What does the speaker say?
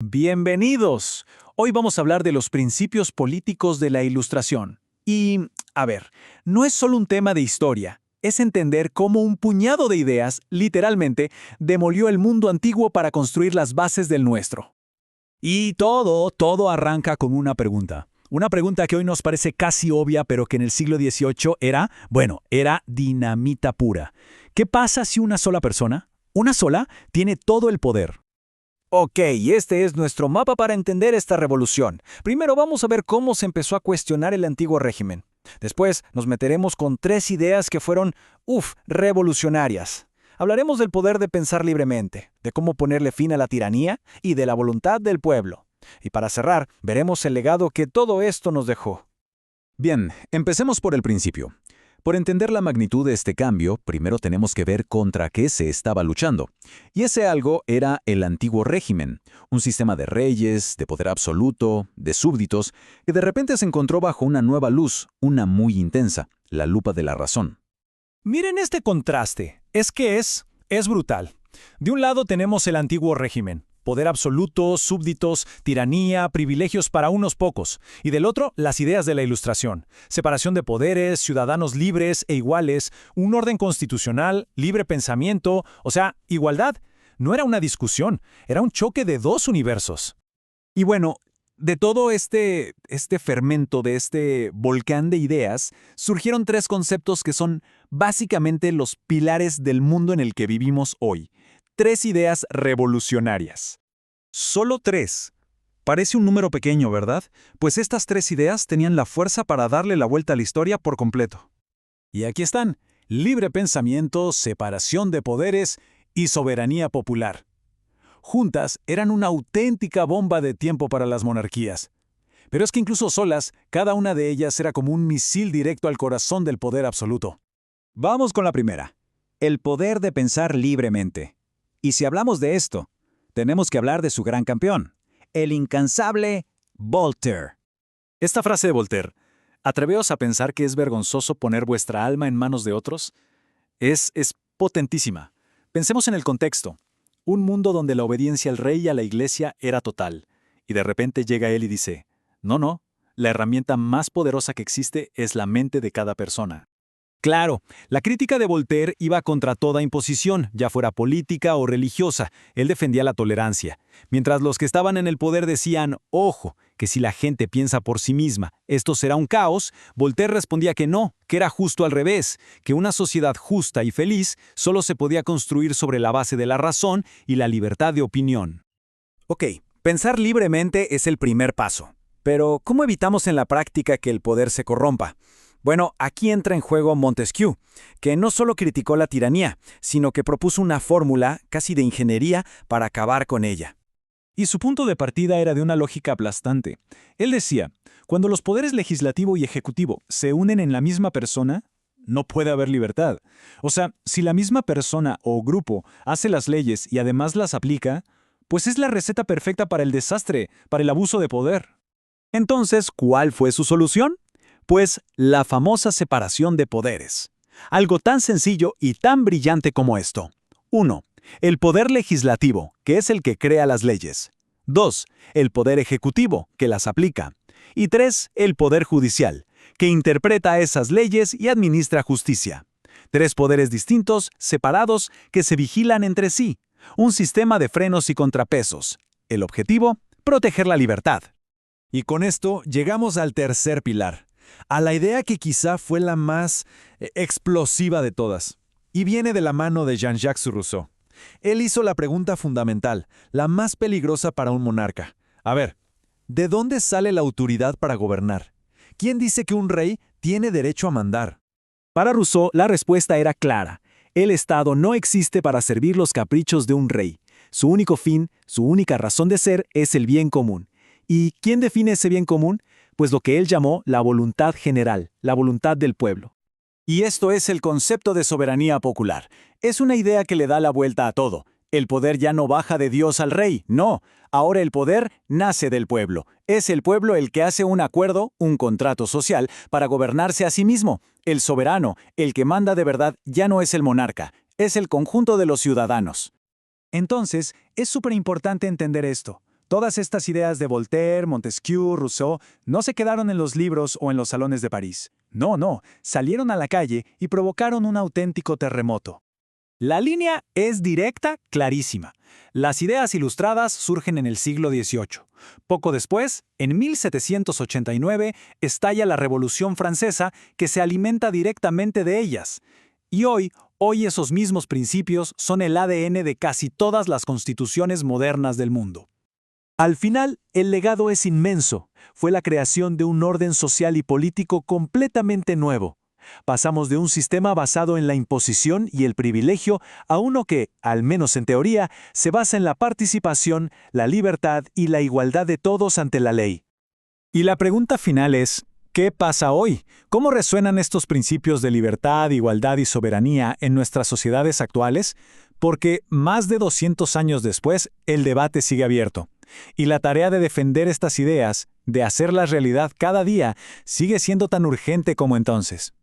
Bienvenidos. Hoy vamos a hablar de los principios políticos de la Ilustración. Y, a ver, no es solo un tema de historia, es entender cómo un puñado de ideas, literalmente, demolió el mundo antiguo para construir las bases del nuestro. Y todo arranca con una pregunta. Una pregunta que hoy nos parece casi obvia, pero que en el siglo XVIII era dinamita pura. ¿Qué pasa si una sola persona, una sola, tiene todo el poder? Ok, este es nuestro mapa para entender esta revolución. Primero vamos a ver cómo se empezó a cuestionar el antiguo régimen. Después nos meteremos con tres ideas que fueron, revolucionarias. Hablaremos del poder de pensar libremente, de cómo ponerle fin a la tiranía y de la voluntad del pueblo. Y para cerrar, veremos el legado que todo esto nos dejó. Bien, empecemos por el principio. Por entender la magnitud de este cambio, primero tenemos que ver contra qué se estaba luchando. Y ese algo era el antiguo régimen, un sistema de reyes, de poder absoluto, de súbditos, que de repente se encontró bajo una nueva luz, una muy intensa, la lupa de la razón. Miren este contraste. Es brutal. De un lado tenemos el antiguo régimen. Poder absoluto, súbditos, tiranía, privilegios para unos pocos. Y del otro, las ideas de la Ilustración. Separación de poderes, ciudadanos libres e iguales, un orden constitucional, libre pensamiento, o sea, igualdad. No era una discusión, era un choque de dos universos. Y bueno, de todo este fermento, de este volcán de ideas, surgieron tres conceptos que son básicamente los pilares del mundo en el que vivimos hoy. Tres ideas revolucionarias. Solo tres. Parece un número pequeño, ¿verdad? Pues estas tres ideas tenían la fuerza para darle la vuelta a la historia por completo. Y aquí están: libre pensamiento, separación de poderes y soberanía popular. Juntas eran una auténtica bomba de tiempo para las monarquías. Pero es que incluso solas, cada una de ellas era como un misil directo al corazón del poder absoluto. Vamos con la primera. El poder de pensar libremente. Y si hablamos de esto, tenemos que hablar de su gran campeón, el incansable Voltaire. Esta frase de Voltaire, «Atreveos a pensar que es vergonzoso poner vuestra alma en manos de otros», es potentísima. Pensemos en el contexto. Un mundo donde la obediencia al rey y a la iglesia era total. Y de repente llega él y dice, no, la herramienta más poderosa que existe es la mente de cada persona. Claro, la crítica de Voltaire iba contra toda imposición, ya fuera política o religiosa. Él defendía la tolerancia. Mientras los que estaban en el poder decían, ojo, que si la gente piensa por sí misma, esto será un caos, Voltaire respondía que no, que era justo al revés, que una sociedad justa y feliz solo se podía construir sobre la base de la razón y la libertad de opinión. Ok, pensar libremente es el primer paso. Pero, ¿cómo evitamos en la práctica que el poder se corrompa? Bueno, aquí entra en juego Montesquieu, que no solo criticó la tiranía, sino que propuso una fórmula casi de ingeniería para acabar con ella. Y su punto de partida era de una lógica aplastante. Él decía, cuando los poderes legislativo y ejecutivo se unen en la misma persona, no puede haber libertad. O sea, si la misma persona o grupo hace las leyes y además las aplica, pues es la receta perfecta para el desastre, para el abuso de poder. Entonces, ¿cuál fue su solución? Pues la famosa separación de poderes. Algo tan sencillo y tan brillante como esto. 1. El poder legislativo, que es el que crea las leyes. 2. El poder ejecutivo, que las aplica. Y 3. El poder judicial, que interpreta esas leyes y administra justicia. Tres poderes distintos, separados, que se vigilan entre sí. Un sistema de frenos y contrapesos. El objetivo, proteger la libertad. Y con esto llegamos al tercer pilar, a la idea que quizá fue la más explosiva de todas, y viene de la mano de Jean-Jacques Rousseau. Él hizo la pregunta fundamental, la más peligrosa para un monarca. A ver, ¿de dónde sale la autoridad para gobernar? ¿Quién dice que un rey tiene derecho a mandar? Para Rousseau, la respuesta era clara. El Estado no existe para servir los caprichos de un rey. Su único fin, su única razón de ser es el bien común. ¿Y quién define ese bien común? Pues lo que él llamó la voluntad general, la voluntad del pueblo. Y esto es el concepto de soberanía popular. Es una idea que le da la vuelta a todo. El poder ya no baja de Dios al rey, no. Ahora el poder nace del pueblo. Es el pueblo el que hace un acuerdo, un contrato social, para gobernarse a sí mismo. El soberano, el que manda de verdad, ya no es el monarca, es el conjunto de los ciudadanos. Entonces, es súper importante entender esto. Todas estas ideas de Voltaire, Montesquieu, Rousseau no se quedaron en los libros o en los salones de París. No, salieron a la calle y provocaron un auténtico terremoto. La línea es directa, clarísima. Las ideas ilustradas surgen en el siglo XVIII. Poco después, en 1789, estalla la Revolución Francesa, que se alimenta directamente de ellas. Y hoy esos mismos principios son el ADN de casi todas las constituciones modernas del mundo. Al final, el legado es inmenso. Fue la creación de un orden social y político completamente nuevo. Pasamos de un sistema basado en la imposición y el privilegio a uno que, al menos en teoría, se basa en la participación, la libertad y la igualdad de todos ante la ley. Y la pregunta final es, ¿qué pasa hoy? ¿Cómo resuenan estos principios de libertad, igualdad y soberanía en nuestras sociedades actuales? Porque más de 200 años después, el debate sigue abierto. Y la tarea de defender estas ideas, de hacerlas realidad cada día, sigue siendo tan urgente como entonces.